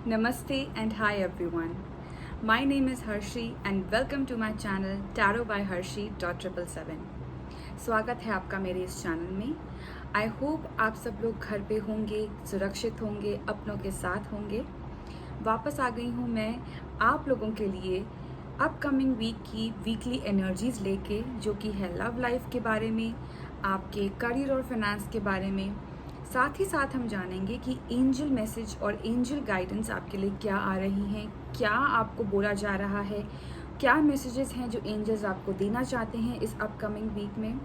Namaste and hi everyone. My name is Harshi and welcome to my channel Tarot by Harshi.777. स्वागत है आपका मेरे इस channel में। आई होप आप सब लोग घर पे होंगे, सुरक्षित होंगे, अपनों के साथ होंगे। वापस आ गई हूँ मैं आप लोगों के लिए अपकमिंग वीक की वीकली एनर्जीज लेके, जो कि है लव लाइफ के बारे में, आपके करियर और फाइनेंस के बारे में। साथ ही साथ हम जानेंगे कि एंजल मैसेज और एंजल गाइडेंस आपके लिए क्या आ रही हैं, क्या आपको बोला जा रहा है, क्या मैसेजेस हैं जो एंजल्स आपको देना चाहते हैं इस अपकमिंग वीक में।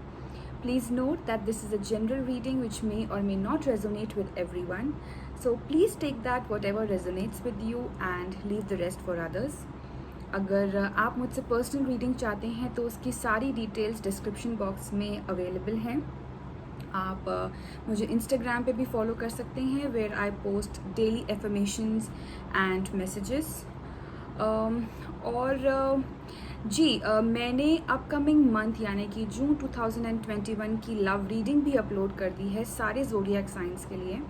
Please note that this is a general reading which may or may not resonate with everyone, so please take that whatever resonates with you and leave the rest for others. अगर आप मुझसे personal reading चाहते हैं तो उसकी सारी details description box में available हैं। आप मुझे इंस्टाग्राम पे भी फॉलो कर सकते हैं, where I post daily affirmations and messages. मैंने अपकमिंग मंथ यानी कि जून 2021 की लव रीडिंग भी अपलोड कर दी है सारे ज़ोडिएक साइंस के लिए,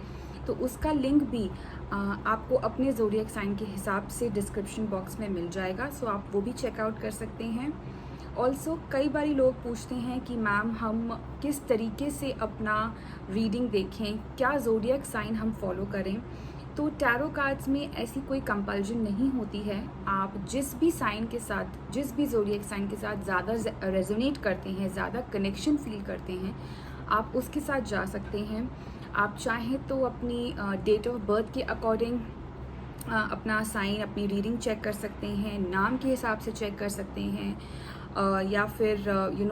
तो उसका लिंक भी आपको अपने ज़ोडिएक साइन के हिसाब से डिस्क्रिप्शन बॉक्स में मिल जाएगा, सो आप वो भी चेकआउट कर सकते हैं। ऑल्सो कई बारी लोग पूछते हैं कि मैम हम किस तरीके से अपना रीडिंग देखें, क्या ज़ोडिएक साइन हम फॉलो करें। तो टैरो कार्ड्स में ऐसी कोई कंपल्जन नहीं होती है। आप जिस भी साइन के साथ, जिस भी ज़ोडिएक साइन के साथ ज़्यादा रेजोनेट करते हैं, ज़्यादा कनेक्शन फील करते हैं, आप उसके साथ जा सकते हैं। आप चाहें तो अपनी डेट ऑफ बर्थ के अकॉर्डिंग अपना साइन, अपनी रीडिंग चेक कर सकते हैं, नाम के हिसाब से चेक कर सकते हैं, या फिर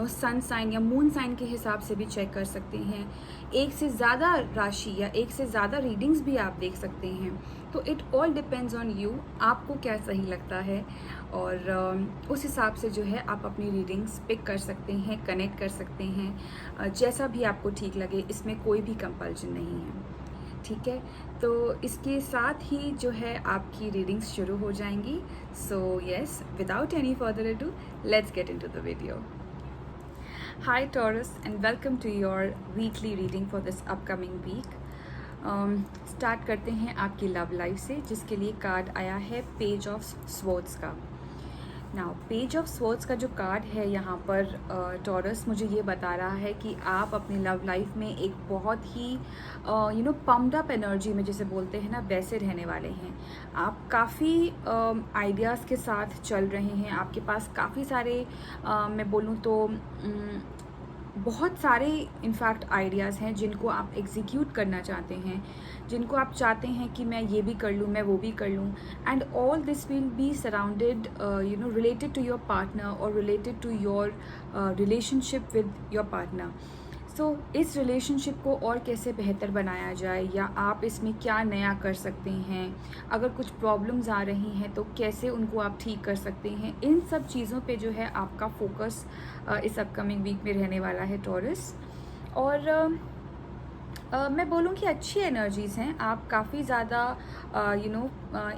सन साइन या मून साइन के हिसाब से भी चेक कर सकते हैं। एक से ज़्यादा राशि या एक से ज़्यादा रीडिंग्स भी आप देख सकते हैं। तो it all depends on you, आपको क्या सही लगता है, और उस हिसाब से जो है आप अपनी रीडिंग्स पिक कर सकते हैं, कनेक्ट कर सकते हैं, जैसा भी आपको ठीक लगे। इसमें कोई भी कंपल्जन नहीं है, ठीक है। तो इसके साथ ही जो है आपकी रीडिंग्स शुरू हो जाएंगी। So yes, without any further ado, let's get into the video. Hi Taurus and welcome to your weekly reading for this upcoming week. Start करते हैं आपकी लव लाइफ से, जिसके लिए कार्ड आया है पेज ऑफ स्वॉर्ड्स का। नाउ पेज ऑफ स्वॉर्ड्स का जो कार्ड है यहाँ पर टॉरस मुझे ये बता रहा है कि आप अपनी लव लाइफ में एक बहुत ही पम्प्ड अप एनर्जी में, जैसे बोलते हैं ना, वैसे रहने वाले हैं। आप काफ़ी आइडियाज़ के साथ चल रहे हैं। आपके पास काफ़ी सारे मैं बोलूँ तो बहुत सारे इनफैक्ट आइडियाज़ हैं जिनको आप एग्जीक्यूट करना चाहते हैं, जिनको आप चाहते हैं कि मैं ये भी कर लूँ, मैं वो भी कर लूँ। And all this will be surrounded related to your partner or related to your relationship with your partner. So इस रिलेशनशिप को और कैसे बेहतर बनाया जाए, या आप इसमें क्या नया कर सकते हैं, अगर कुछ प्रॉब्लम्स आ रही हैं तो कैसे उनको आप ठीक कर सकते हैं, इन सब चीज़ों पे जो है आपका फोकस इस अपकमिंग वीक में रहने वाला है टॉरस। और मैं बोलूँ कि अच्छी एनर्जीज़ हैं। आप काफ़ी ज़्यादा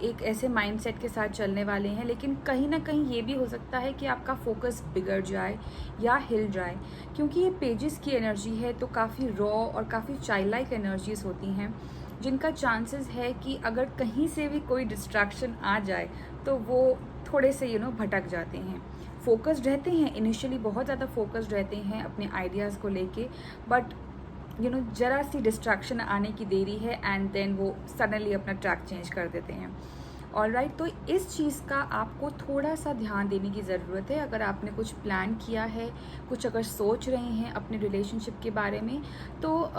एक ऐसे माइंडसेट के साथ चलने वाले हैं, लेकिन कहीं ना कहीं ये भी हो सकता है कि आपका फोकस बिगड़ जाए या हिल जाए, क्योंकि ये पेजेस की एनर्जी है तो काफ़ी रॉ और काफ़ी चाइल्ड लाइक एनर्जीज़ होती हैं, जिनका चांसेस है कि अगर कहीं से भी कोई डिस्ट्रैक्शन आ जाए तो वो थोड़े से भटक जाते हैं। फोकस्ड रहते हैं, इनिशियली बहुत ज़्यादा फोकस्ड रहते हैं अपने आइडियाज़ को लेके, बट जरा सी डिस्ट्रैक्शन आने की देरी है एंड देन वो सडनली अपना ट्रैक चेंज कर देते हैं। ऑलराइट, तो इस चीज़ का आपको थोड़ा सा ध्यान देने की ज़रूरत है। अगर आपने कुछ प्लान किया है, कुछ अगर सोच रहे हैं अपने रिलेशनशिप के बारे में, तो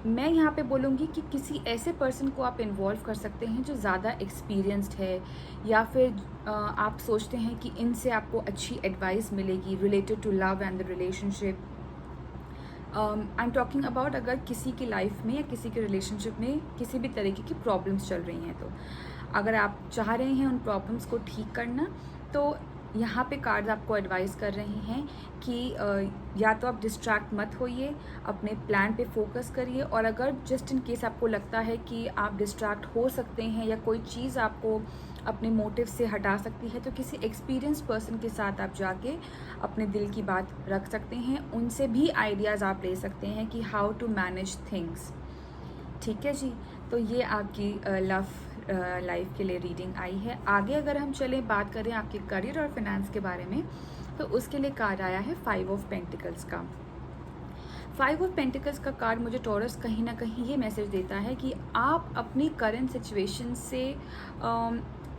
मैं यहाँ पे बोलूँगी कि किसी ऐसे पर्सन को आप इन्वॉल्व कर सकते हैं जो ज़्यादा एक्सपीरियंस्ड है, या फिर आप सोचते हैं कि इनसे आपको अच्छी एडवाइस मिलेगी related to love and the relationship. I am talking about अगर किसी की लाइफ में या किसी के रिलेशनशिप में किसी भी तरीके की प्रॉब्लम्स चल रही हैं, तो अगर आप चाह रहे हैं उन प्रॉब्लम्स को ठीक करना, तो यहाँ पे कार्ड्स आपको एडवाइस कर रहे हैं कि या तो आप डिस्ट्रैक्ट मत होइए, अपने प्लान पे फोकस करिए, और अगर जस्ट इन केस आपको लगता है कि आप डिस्ट्रैक्ट हो सकते हैं या कोई चीज़ आपको अपने मोटिव से हटा सकती है, तो किसी एक्सपीरियंस पर्सन के साथ आप जाके अपने दिल की बात रख सकते हैं। उनसे भी आइडियाज़ आप ले सकते हैं कि हाउ टू मैनेज थिंग्स। ठीक है जी, तो ये आपकी लव लाइफ के लिए रीडिंग आई है। आगे अगर हम चलें, बात करें आपके करियर और फिनेंस के बारे में, तो उसके लिए कार्ड आया है 5 ऑफ पेंटिकल्स का। 5 ऑफ पेंटिकल्स का कार्ड मुझे टॉरस कहीं ना कहीं ये मैसेज देता है कि आप अपनी करंट सिचुएशन से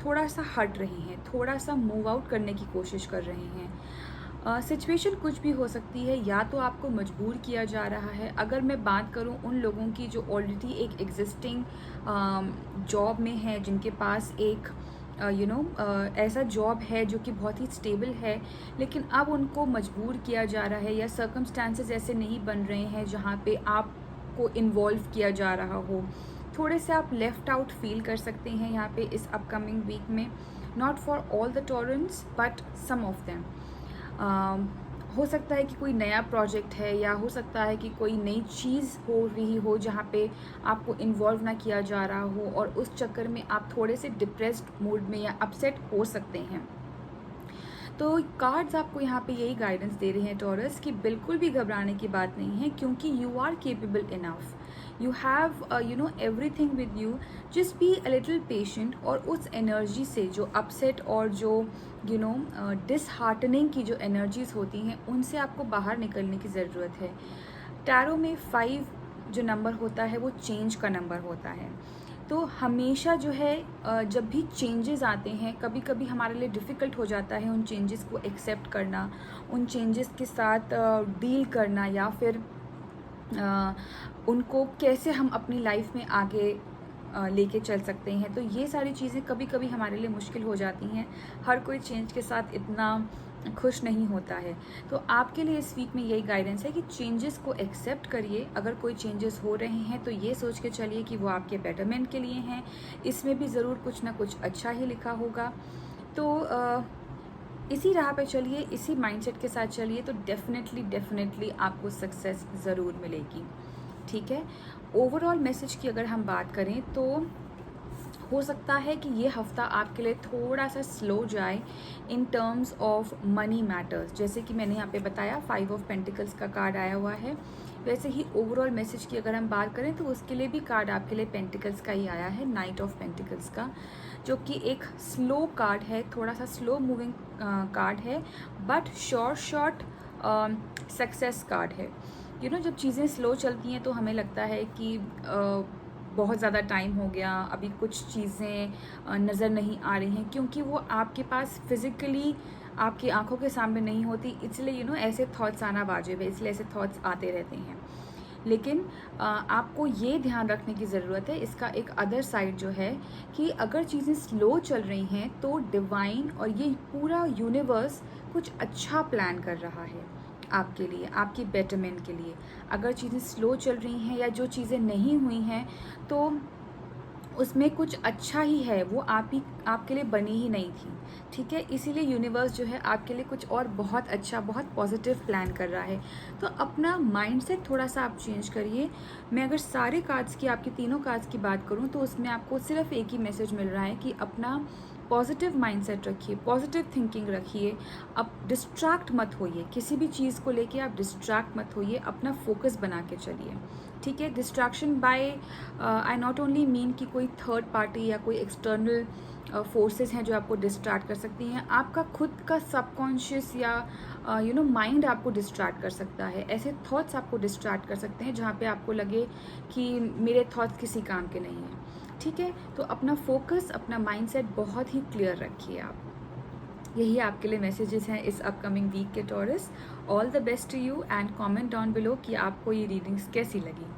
थोड़ा सा हट रहे हैं, थोड़ा सा मूव आउट करने की कोशिश कर रहे हैं। सिचुएशन कुछ भी हो सकती है, या तो आपको मजबूर किया जा रहा है। अगर मैं बात करूं उन लोगों की जो ऑलरेडी एक एग्जिस्टिंग जॉब में है, जिनके पास एक ऐसा जॉब है जो कि बहुत ही स्टेबल है, लेकिन अब उनको मजबूर किया जा रहा है, या सर्कमस्टांसेस ऐसे नहीं बन रहे हैं जहाँ पे आपको इन्वॉल्व किया जा रहा हो। थोड़े से आप लेफ्ट आउट फील कर सकते हैं यहाँ पे इस अपकमिंग वीक में। Not for all the Taureans but some of them. हो सकता है कि कोई नया प्रोजेक्ट है, या हो सकता है कि कोई नई चीज़ हो रही हो जहाँ पे आपको इन्वॉल्व ना किया जा रहा हो, और उस चक्कर में आप थोड़े से डिप्रेस्ड मूड में या अपसेट हो सकते हैं। तो कार्ड्स आपको यहाँ पे यही गाइडेंस दे रहे हैं टॉरस कि बिल्कुल भी घबराने की बात नहीं है, क्योंकि you are capable enough, you have everything with you. Just be a little patient, और उस एनर्जी से जो अपसेट और जो डिसहार्टनिंग की जो एनर्जीज होती हैं, उनसे आपको बाहर निकलने की ज़रूरत है। टैरो में 5 जो नंबर होता है वो चेंज का नंबर होता है। तो हमेशा जो है जब भी चेंजेस आते हैं, कभी कभी हमारे लिए डिफ़िकल्ट हो जाता है उन चेंजेस को एक्सेप्ट करना, उन चेंजेस के साथ डील करना, या फिर उनको कैसे हम अपनी लाइफ में आगे लेके चल सकते हैं। तो ये सारी चीज़ें कभी कभी हमारे लिए मुश्किल हो जाती हैं। हर कोई चेंज के साथ इतना खुश नहीं होता है। तो आपके लिए इस वीक में यही गाइडेंस है कि चेंजेस को एक्सेप्ट करिए। अगर कोई चेंजेस हो रहे हैं तो ये सोच के चलिए कि वो आपके बेटरमेंट के लिए हैं, इसमें भी ज़रूर कुछ ना कुछ अच्छा ही लिखा होगा। तो इसी राह पे चलिए, इसी माइंडसेट के साथ चलिए, तो डेफिनेटली आपको सक्सेस ज़रूर मिलेगी। ठीक है। ओवरऑल मैसेज की अगर हम बात करें तो हो सकता है कि ये हफ्ता आपके लिए थोड़ा सा स्लो जाए in terms of money matters. जैसे कि मैंने यहाँ पे बताया 5 ऑफ पेंटिकल्स का कार्ड आया हुआ है, वैसे ही ओवरऑल मैसेज की अगर हम बात करें तो उसके लिए भी कार्ड आपके लिए पेंटिकल्स का ही आया है, नाइट ऑफ पेंटिकल्स का, जो कि एक स्लो कार्ड है, थोड़ा सा स्लो मूविंग कार्ड है, बट शॉर्ट सक्सेस कार्ड है। जब चीज़ें स्लो चलती हैं तो हमें लगता है कि बहुत ज़्यादा टाइम हो गया, अभी कुछ चीज़ें नज़र नहीं आ रही हैं, क्योंकि वो आपके पास फिज़िकली आपकी आंखों के सामने नहीं होती, इसलिए ऐसे थॉट्स आना वाजिब है, इसलिए ऐसे थॉट्स आते रहते हैं। लेकिन आपको ये ध्यान रखने की ज़रूरत है, इसका एक अदर साइड जो है कि अगर चीज़ें स्लो चल रही हैं तो डिवाइन और ये पूरा यूनिवर्स कुछ अच्छा प्लान कर रहा है आपके लिए, आपकी बेटरमेंट के लिए। अगर चीज़ें स्लो चल रही हैं या जो चीज़ें नहीं हुई हैं तो उसमें कुछ अच्छा ही है, वो आपके लिए बनी ही नहीं थी। ठीक है, इसीलिए यूनिवर्स जो है आपके लिए कुछ और बहुत अच्छा, बहुत पॉजिटिव प्लान कर रहा है। तो अपना माइंडसेट थोड़ा सा आप चेंज करिए। मैं अगर सारे कार्ड्स की, आपके तीनों कार्ड्स की बात करूं तो उसमें आपको सिर्फ एक ही मैसेज मिल रहा है कि अपना पॉजिटिव माइंडसेट रखिए, पॉजिटिव थिंकिंग रखिए, अब डिस्ट्रैक्ट मत होइए, किसी भी चीज़ को लेके आप डिस्ट्रैक्ट मत होइए, अपना फोकस बना के चलिए। ठीक है, distraction by I not only mean कि कोई थर्ड पार्टी या कोई एक्सटर्नल फोर्सेस हैं जो आपको डिस्ट्रैक्ट कर सकती हैं। आपका खुद का सबकॉन्शियस या माइंड आपको डिस्ट्रैक्ट कर सकता है, ऐसे थॉट्स आपको डिस्ट्रैक्ट कर सकते हैं जहाँ पे आपको लगे कि मेरे थॉट्स किसी काम के नहीं हैं। ठीक है, तो अपना फोकस, अपना माइंडसेट बहुत ही क्लियर रखिए आप। यही आपके लिए मैसेजेस हैं इस अपकमिंग वीक के Taurus. All the best to you and comment down below कि आपको ये रीडिंग्स कैसी लगी,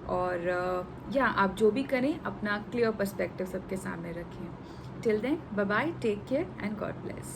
और या आप जो भी करें अपना क्लियर पर्सपेक्टिव सबके सामने रखें। Till then, bye bye, take care and God bless.